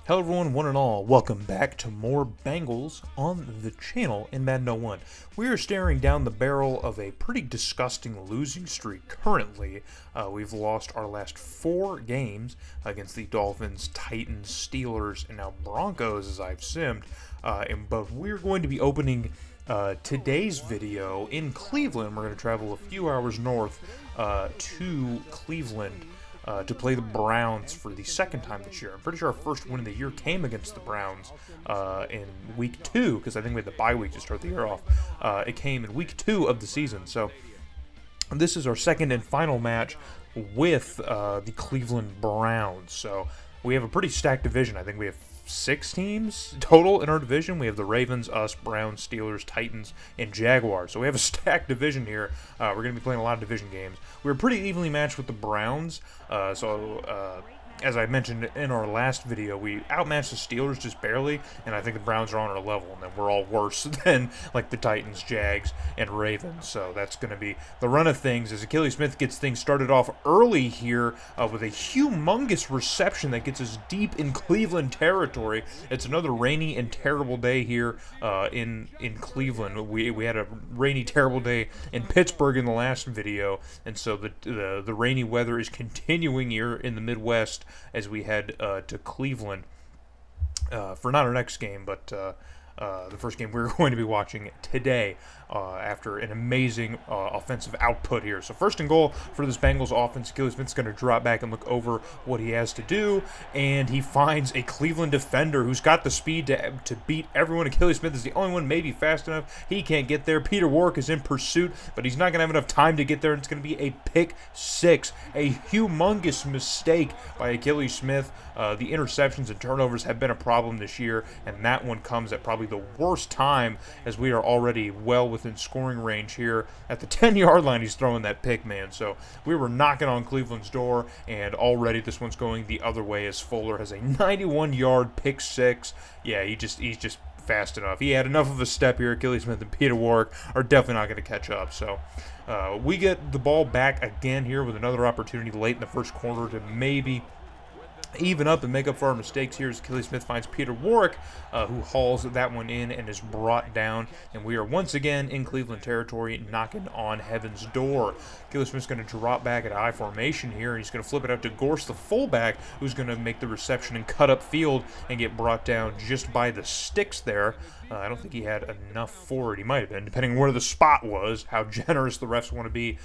Hello everyone, one and all, welcome back to more Bengals on the channel in Madden 01. We are staring down the barrel of a pretty disgusting losing streak currently. We've lost our last 4 games against the Dolphins, Titans, Steelers, and now Broncos as I've simmed. But we're going to be opening today's video in Cleveland. We're going to travel a few hours north to Cleveland to play the Browns for the second time this year. I'm pretty sure our first win of the year came against the Browns in week 2, because I think we had the bye week to start the year off. It came in week 2 of the season, so this is our second and final match with the Cleveland Browns. So we have a pretty stacked division. I think we have 6 teams total in our division. We have the Ravens, us, Browns, Steelers, Titans, and Jaguars. So we have a stacked division here. We're going to be playing a lot of division games. We were pretty evenly matched with the Browns. As I mentioned in our last video, we outmatched the Steelers just barely, and I think the Browns are on our level, and then we're all worse than like the Titans, Jags, and Ravens. So that's going to be the run of things as Achilles Smith gets things started off early here with a humongous reception that gets us deep in Cleveland territory. It's another rainy and terrible day here in Cleveland. We had a rainy, terrible day in Pittsburgh in the last video, and so the rainy weather is continuing here in the Midwest as we head to Cleveland for not our next game, but the first game we're going to be watching today after an amazing offensive output here. So first and goal for this Bengals offense. Achilles Smith's going to drop back and look over what he has to do, and he finds a Cleveland defender who's got the speed to beat everyone. Achilles Smith is the only one maybe fast enough. He can't get there. Peter Warrick is in pursuit, but he's not going to have enough time to get there, and it's going to be a pick 6. A humongous mistake by Achilles Smith. The interceptions and turnovers have been a problem this year, and that one comes at probably the worst time as we are already well within scoring range here. At the 10-yard line, he's throwing that pick, man. So we were knocking on Cleveland's door, and already this one's going the other way as Fuller has a 91-yard pick 6. Yeah, he's just fast enough. He had enough of a step here. Achilles Smith and Peter Warrick are definitely not going to catch up. So we get the ball back again here with another opportunity late in the first quarter to maybe even up and make up for our mistakes here as Achilles Smith finds Peter Warrick, who hauls that one in and is brought down. And we are once again in Cleveland territory, knocking on heaven's door. Achilles Smith's going to drop back at I formation here, and he's going to flip it out to Gorse, the fullback, who's going to make the reception and cut up field and get brought down just by the sticks there. I don't think he had enough for it. He might have been, depending on where the spot was, how generous the refs want to be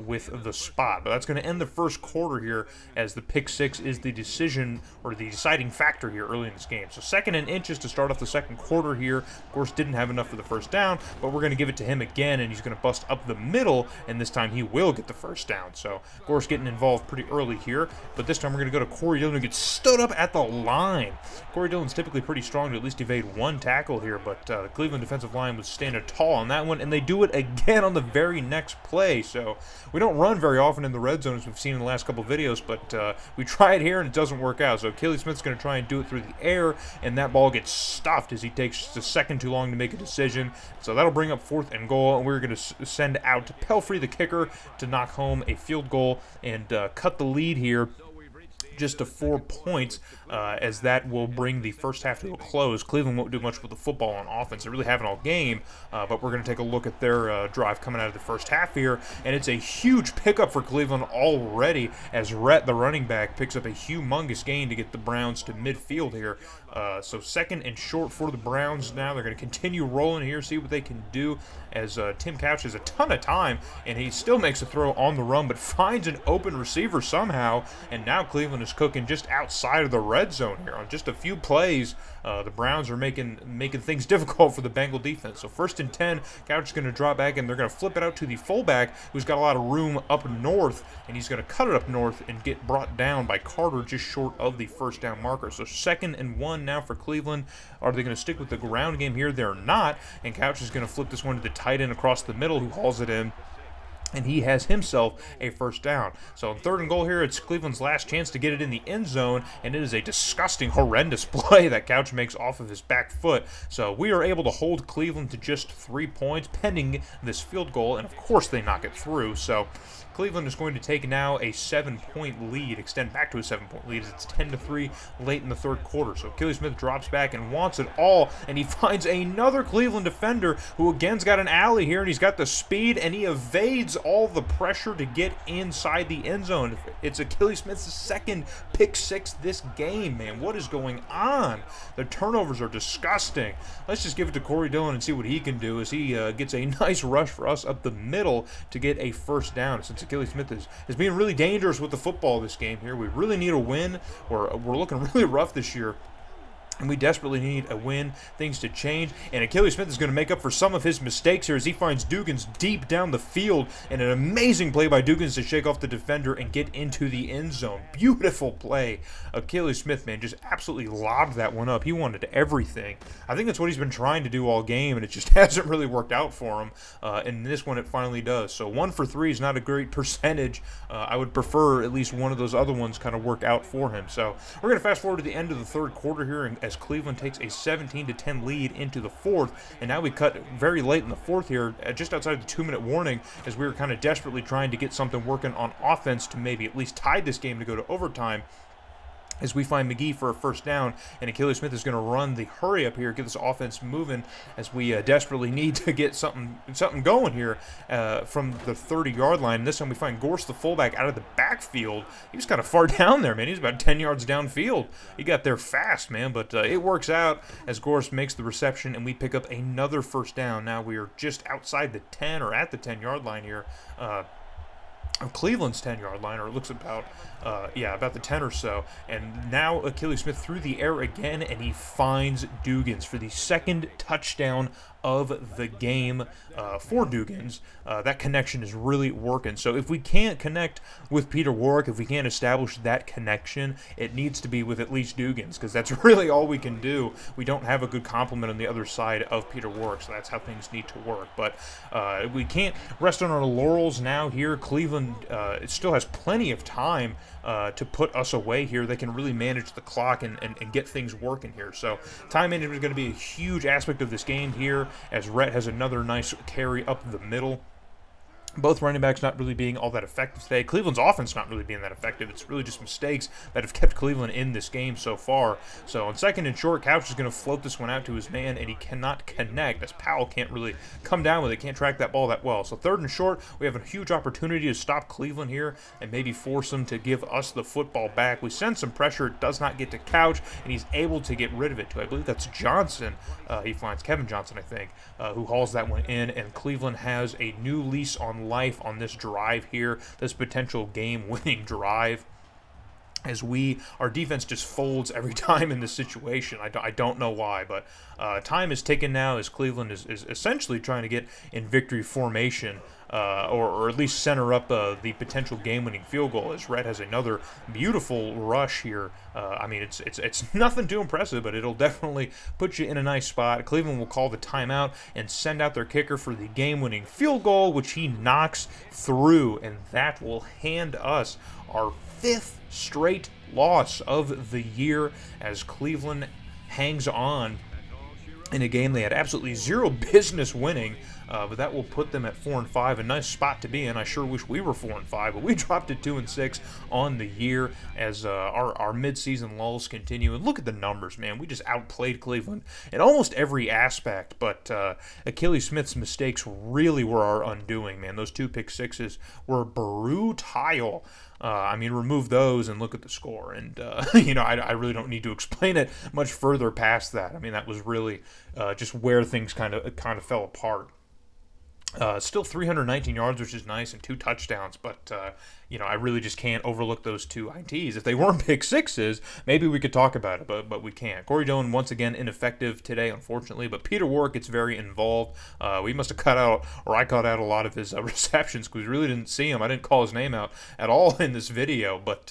with the spot. But that's going to end the first quarter here as the pick 6 is the decision or the deciding factor here early in this game. So 2nd and inches to start off the second quarter here. Of course, didn't have enough for the first down, but we're going to give it to him again, and he's going to bust up the middle, and this time he will get the first down. So, of course, getting involved pretty early here, but this time we're going to go to Corey Dillon, who gets stood up at the line. Corey Dillon's typically pretty strong to at least evade one tackle here, but the Cleveland defensive line was standing tall on that one, and they do it again on the very next play. So we don't run very often in the red zone, as we've seen in the last couple of videos, but we try it here, and it doesn't work out. So Achilles Smith's going to try and do it through the air, and that ball gets stuffed as he takes just a second too long to make a decision. So that'll bring up 4th and goal, and we're going to send out Pt.3, the kicker, to knock home a field goal and cut the lead here just to 4 points, as that will bring the first half to a close. Cleveland won't do much with the football on offense. They really haven't all game, but we're going to take a look at their drive coming out of the first half here, and it's a huge pickup for Cleveland already as Rhett, the running back, picks up a humongous gain to get the Browns to midfield here. So 2nd and short for the Browns now. They're going to continue rolling here, see what they can do, as Tim Couch has a ton of time, and he still makes a throw on the run, but finds an open receiver somehow, and now Cleveland is cooking just outside of the red zone here. On just a few plays, the Browns are making things difficult for the Bengal defense. So 1st and 10, Couch is going to drop back, and they're going to flip it out to the fullback, who's got a lot of room up north, and he's going to cut it up north and get brought down by Carter just short of the first down marker. So 2nd and 1 now for Cleveland. Are they going to stick with the ground game here? They're not, and Couch is going to flip this one to the tight end across the middle, who hauls it in, and he has himself a first down. So on 3rd and goal here, it's Cleveland's last chance to get it in the end zone, and it is a disgusting, horrendous play that Couch makes off of his back foot. So we are able to hold Cleveland to just 3 points pending this field goal, and of course they knock it through. So Cleveland is going to take now a 7-point lead, extend back to a 7-point lead as it's 10-3 late in the third quarter. So Akili Smith drops back and wants it all, and he finds another Cleveland defender who again's got an alley here, and he's got the speed, and he evades all the pressure to get inside the end zone. It's Akili Smith's second pick six this game, man. What is going on? The turnovers are disgusting. Let's just give it to Corey Dillon and see what he can do as he gets a nice rush for us up the middle to get a first down. Since Akili Smith is being really dangerous with the football this game here, we really need a win. We're looking really rough this year, and we desperately need a win, things to change. And Akili Smith is going to make up for some of his mistakes here as he finds Dugans deep down the field. And an amazing play by Dugans to shake off the defender and get into the end zone. Beautiful play. Akili Smith, man, just absolutely lobbed that one up. He wanted everything. I think that's what he's been trying to do all game, and it just hasn't really worked out for him. And this one, it finally does. So 1 for 3 is not a great percentage. I would prefer at least one of those other ones kind of work out for him. So we're going to fast forward to the end of the third quarter here, and as Cleveland takes a 17-10 lead into the fourth. And now we cut very late in the fourth here, just outside the 2-minute warning, as we were kind of desperately trying to get something working on offense to maybe at least tie this game to go to overtime, as we find McGee for a first down, and Akili Smith is going to run the hurry up here, get this offense moving, as we desperately need to get something going here from the 30-yard line. And this time we find Gorse, the fullback, out of the backfield. He was kind of far down there, man. He's about 10 yards downfield. He got there fast, man, but it works out as Gorse makes the reception, and we pick up another first down. Now we are just outside the 10 or at the 10-yard line here. Of Cleveland's 10-yard line, or it looks about the 10 or so. And now Akili Smith through the air again, and he finds Dugans for the second touchdown of the game for Dugans. That connection is really working. So if we can't connect with Peter Warrick, if we can't establish that connection, it needs to be with at least Dugans, because that's really all we can do. We don't have a good complement on the other side of Peter Warrick, so that's how things need to work. But we can't rest on our laurels now here. Cleveland it still has plenty of time to put us away here. They can really manage the clock and get things working here. So time management is going to be a huge aspect of this game here, as Rhett has another nice carry up the middle. Both running backs not really being all that effective today. Cleveland's offense not really being that effective. It's really just mistakes that have kept Cleveland in this game so far. So on second and short, Couch is going to float this one out to his man, and he cannot connect, as Powell can't really come down with it, can't track that ball that well. So third and short, we have a huge opportunity to stop Cleveland here and maybe force them to give us the football back. We send some pressure. It does not get to Couch, and he's able to get rid of it to, I believe that's Johnson. He finds Kevin Johnson, I think, who hauls that one in, and Cleveland has a new lease on life on this drive here, this potential game-winning drive, as our defense just folds every time in this situation. I don't know why, but time is ticking now as Cleveland is essentially trying to get in victory formation, or at least center up the potential game-winning field goal, as Red has another beautiful rush here. I mean, it's nothing too impressive, but it'll definitely put you in a nice spot. Cleveland will call the timeout and send out their kicker for the game-winning field goal, which he knocks through, and that will hand us our 5th straight loss of the year, as Cleveland hangs on in a game they had absolutely zero business winning. But that will put them at 4-5, a nice spot to be in. I sure wish we were 4-5, but we dropped to 2-6 on the year as our midseason lulls continue. And look at the numbers, man. We just outplayed Cleveland in almost every aspect. But Akili Smith's mistakes really were our undoing, man. Those 2 pick sixes were brutal. I mean, remove those and look at the score. And, I really don't need to explain it much further past that. I mean, that was really just where things kind of fell apart. Still 319 yards, which is nice, and 2 touchdowns, but, I really just can't overlook those 2 INTs. If they weren't pick sixes, maybe we could talk about it, but we can't. Corey Dillon, once again, ineffective today, unfortunately, but Peter Warrick gets very involved. We must have I cut out a lot of his receptions, because we really didn't see him. I didn't call his name out at all in this video, but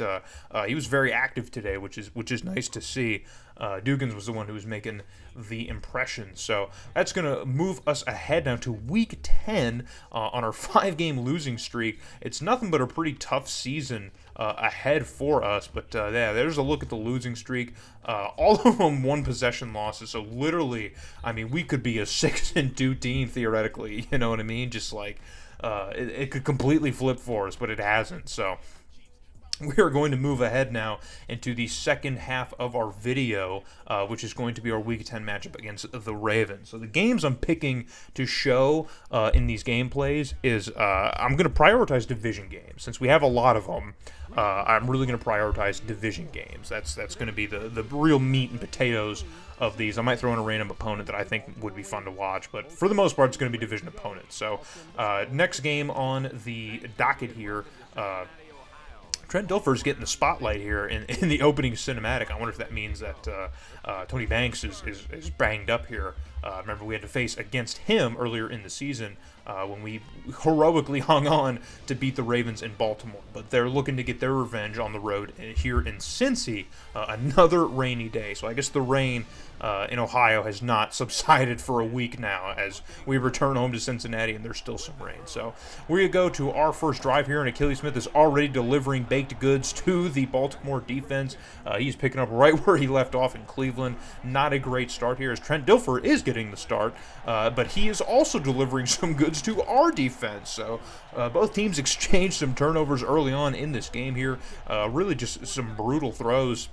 he was very active today, which is nice to see. Dugans was the one who was making the impression. So that's going to move us ahead now to Week 10 on our 5-game losing streak. It's nothing but a pretty tough season ahead for us. But there's a look at the losing streak. All of them 1-possession losses. So literally, I mean, we could be a 6-2 team theoretically. You know what I mean? Just like it could completely flip for us, but it hasn't. So we are going to move ahead now into the second half of our video, which is going to be our Week 10 matchup against the Ravens. So the games I'm picking to show in these gameplays is I'm going to prioritize division games. Since we have a lot of them, I'm really going to prioritize division games. That's going to be the real meat and potatoes of these. I might throw in a random opponent that I think would be fun to watch, but for the most part, it's going to be division opponents. So next game on the docket here, Trent Dilfer's getting the spotlight here in the opening cinematic. I wonder if that means that Tony Banks is banged up here. Remember, we had to face against him earlier in the season when we heroically hung on to beat the Ravens in Baltimore. But they're looking to get their revenge on the road here in Cincy. Another rainy day. So I guess the rain in Ohio has not subsided for a week now as we return home to Cincinnati and there's still some rain. So we go to our first drive here, and Achilles Smith is already delivering baked goods to the Baltimore defense. He's picking up right where he left off in Cleveland. Not a great start here as Trent Dilfer is getting the start, but he is also delivering some goods to our defense. So both teams exchanged some turnovers early on in this game here. Really just some brutal throws.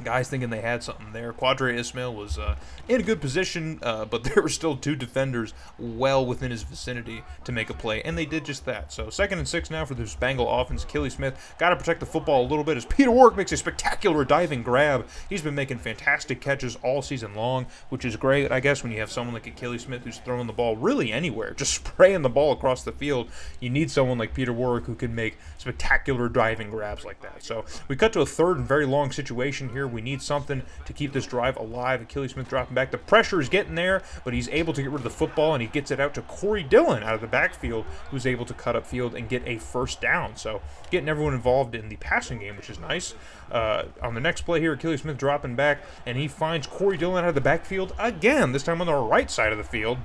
Guys thinking they had something there. Quadre Ismail was in a good position, but there were still two defenders well within his vicinity to make a play, and they did just that. So 2nd and 6 now for this Bengal offense. Achilles Smith got to protect the football a little bit as Peter Warrick makes a spectacular diving grab. He's been making fantastic catches all season long, which is great, I guess, when you have someone like Achilles Smith who's throwing the ball really anywhere, just spraying the ball across the field. You need someone like Peter Warrick who can make spectacular diving grabs like that. So we cut to a 3rd and very long situation here. We need something to keep this drive alive. Achilles Smith dropping back. The pressure is getting there, but he's able to get rid of the football, and he gets it out to Corey Dillon out of the backfield, who's able to cut upfield and get a first down. So getting everyone involved in the passing game, which is nice. On the next play here, Achilles Smith dropping back, and he finds Corey Dillon out of the backfield again, this time on the right side of the field.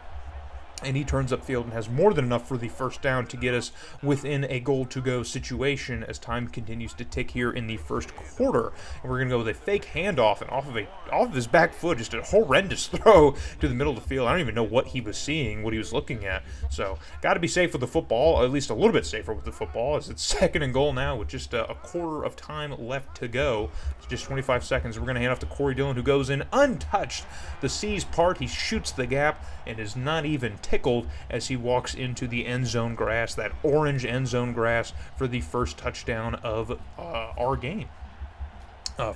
And he turns upfield and has more than enough for the first down to get us within a goal-to-go situation as time continues to tick here in the first quarter. And we're going to go with a fake handoff, and off of his back foot, just a horrendous throw to the middle of the field. I don't even know what he was seeing, what he was looking at. So got to be safe with the football, or at least a little bit safer with the football, as it's 2nd and goal now with just a quarter of time left to go. It's just 25 seconds. We're going to hand off to Corey Dillon, who goes in untouched. The C's part, he shoots the gap and is not even tickled as he walks into the end zone grass, that orange end zone grass, for the first touchdown of our game.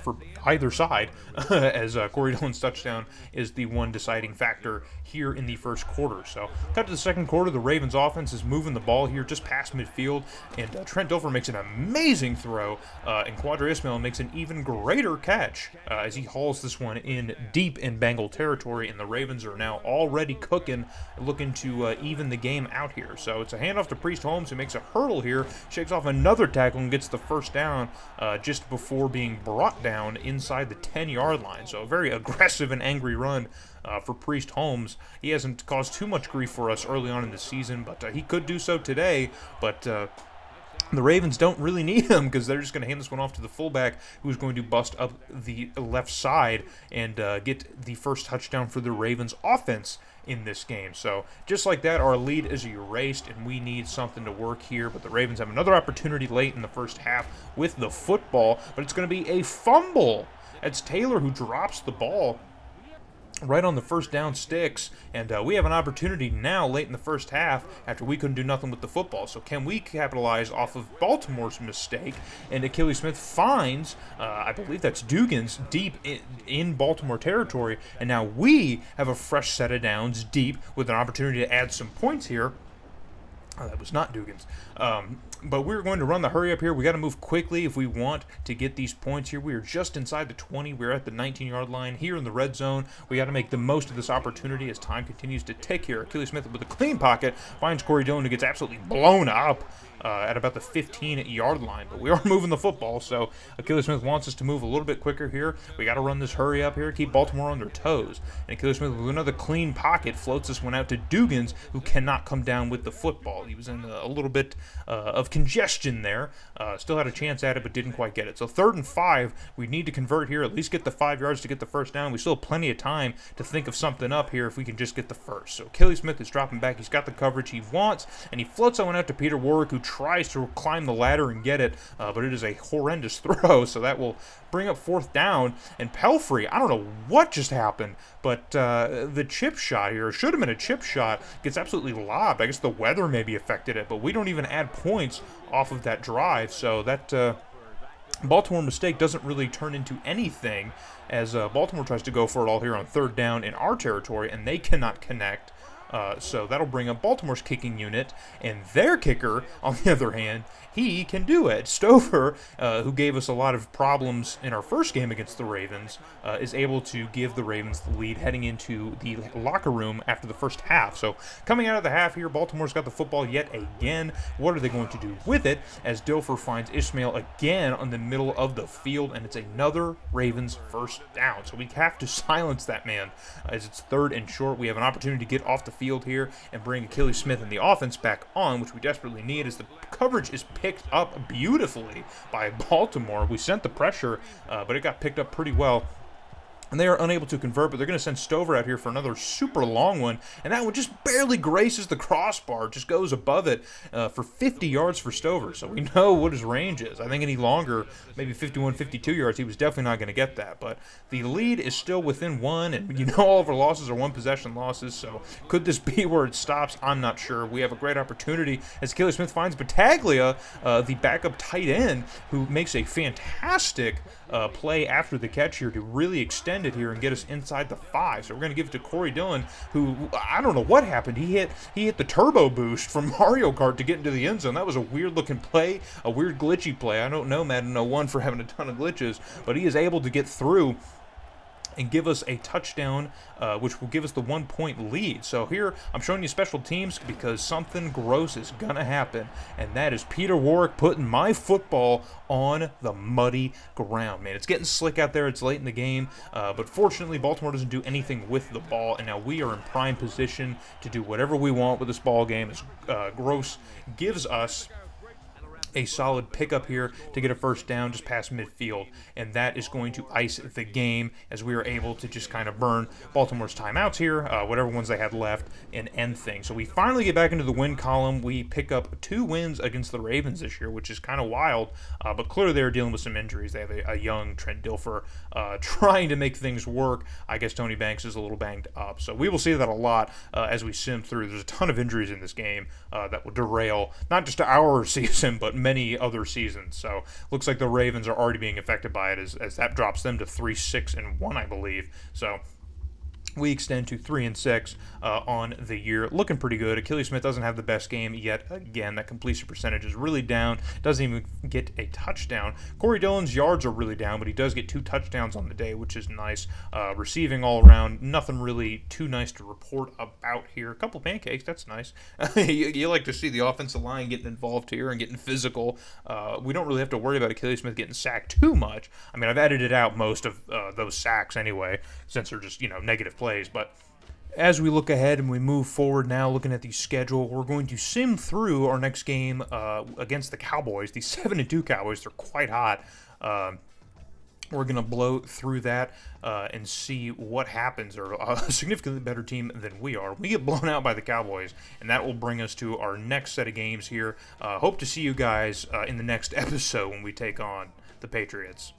For either side, as Corey Dillon's touchdown is the one deciding factor here in the first quarter. So, cut to the second quarter, the Ravens offense is moving the ball here just past midfield, and Trent Dilfer makes an amazing throw, and Quadre Ismail makes an even greater catch as he hauls this one in deep in Bengal territory, and the Ravens are now already cooking, looking to even the game out here. So, it's a handoff to Priest Holmes, who makes a hurdle here, shakes off another tackle, and gets the first down just before being brought down inside the 10-yard line. So a very aggressive and angry run for Priest Holmes. He hasn't caused too much grief for us early on in the season, but he could do so today. But the Ravens don't really need him because they're just going to hand this one off to the fullback, who's going to bust up the left side and get the first touchdown for the Ravens offense in this game. So just like that, our lead is erased, and we need something to work here. But the Ravens have another opportunity late in the first half with the football, but it's going to be a fumble. It's Taylor who drops the ball right on the first down sticks, and we have an opportunity now late in the first half after we couldn't do nothing with the football. So can we capitalize off of Baltimore's mistake? And Achilles Smith finds, I believe that's Dugan's, deep in Baltimore territory, and now we have a fresh set of downs deep with an opportunity to add some points here. Oh, that was not Dugan's. But we're going to run the hurry up here. We got to move quickly if we want to get these points here. We are just inside the 20. We're at the 19-yard line here in the red zone. We got to make the most of this opportunity as time continues to tick here. Achilles Smith with a clean pocket finds Corey Dillon, who gets absolutely blown up. at about the 15-yard line. But we are moving the football, so Achilles Smith wants us to move a little bit quicker here. We got to run this hurry up here, keep Baltimore on their toes. And Achilles Smith with another clean pocket floats this one out to Dugans, who cannot come down with the football. He was in a little bit of congestion there. Still had a chance at it, but didn't quite get it. So 3rd and 5, we need to convert here, at least get the 5 yards to get the first down. We still have plenty of time to think of something up here if we can just get the first. So Achilles Smith is dropping back. He's got the coverage he wants, and he floats that one out to Peter Warwick, who tries to climb the ladder and get it, but it is a horrendous throw, so that will bring up 4th down. And Pelfrey, I don't know what just happened, but the chip shot here, should have been a chip shot, gets absolutely lobbed. I guess the weather maybe affected it, but we don't even add points off of that drive, so that Baltimore mistake doesn't really turn into anything, as Baltimore tries to go for it all here on 3rd down in our territory, and they cannot connect. So that'll bring up Baltimore's kicking unit, and their kicker, on the other hand, he can do it. Stover, who gave us a lot of problems in our first game against the Ravens, is able to give the Ravens the lead heading into the locker room after the first half. So coming out of the half here, Baltimore's got the football yet again. What are they going to do with it, as Dilfer finds Ishmael again on the middle of the field, and it's another Ravens first down. So we have to silence that man, as it's 3rd and short. We have an opportunity to get off the field here and bring Achilles Smith and the offense back on, which we desperately need, as the coverage is picked up beautifully by Baltimore. We sent the pressure, but it got picked up pretty well. And they are unable to convert, but they're going to send Stover out here for another super long one. And that one just barely graces the crossbar, just goes above it for 50 yards for Stover. So we know what his range is. I think any longer, maybe 51, 52 yards, he was definitely not going to get that. But the lead is still within 1, and you know all of our losses are 1-possession losses. So could this be where it stops? I'm not sure. We have a great opportunity as Achilles Smith finds Battaglia, the backup tight end, who makes a fantastic play after the catch here to really extend it here and get us inside the 5. So we're going to give it to Corey Dillon, who, I don't know what happened. He hit the turbo boost from Mario Kart to get into the end zone. That was a weird looking play, a weird glitchy play. I don't know Madden 01 for having a ton of glitches, but he is able to get through and give us a touchdown, which will give us the 1-point lead. So here I'm showing you special teams because something gross is going to happen, and that is Peter Warwick putting my football on the muddy ground. Man, it's getting slick out there. It's late in the game, but fortunately Baltimore doesn't do anything with the ball, and now we are in prime position to do whatever we want with this ball game, as Gross gives us a solid pickup here to get a first down just past midfield, and that is going to ice the game as we are able to just kind of burn Baltimore's timeouts here, whatever ones they had left, and end things. So we finally get back into the win column. We pick up 2 wins against the Ravens this year, which is kind of wild, but clearly they're dealing with some injuries. They have a young Trent Dilfer trying to make things work. I guess Tony Banks is a little banged up, so we will see that a lot as we sim through. There's a ton of injuries in this game that will derail not just our season, but many other seasons. So looks like the Ravens are already being affected by it, as that drops them to 3-6-1, I believe. So we extend to 3-6 on the year. Looking pretty good. Achilles Smith doesn't have the best game yet. Again, that completion percentage is really down. Doesn't even get a touchdown. Corey Dillon's yards are really down, but he does get 2 touchdowns on the day, which is nice. Receiving all around, nothing really too nice to report about here. A couple pancakes, that's nice. You like to see the offensive line getting involved here and getting physical. We don't really have to worry about Achilles Smith getting sacked too much. I mean, I've edited out most of those sacks anyway, since they're just, negative plays. But as we look ahead and we move forward now, looking at the schedule, we're going to sim through our next game against the Cowboys, the 7-2 Cowboys. They're quite hot. We're going to blow through that and see what happens. They're a significantly better team than we are. We get blown out by the Cowboys, and that will bring us to our next set of games here. Hope to see you guys in the next episode when we take on the Patriots.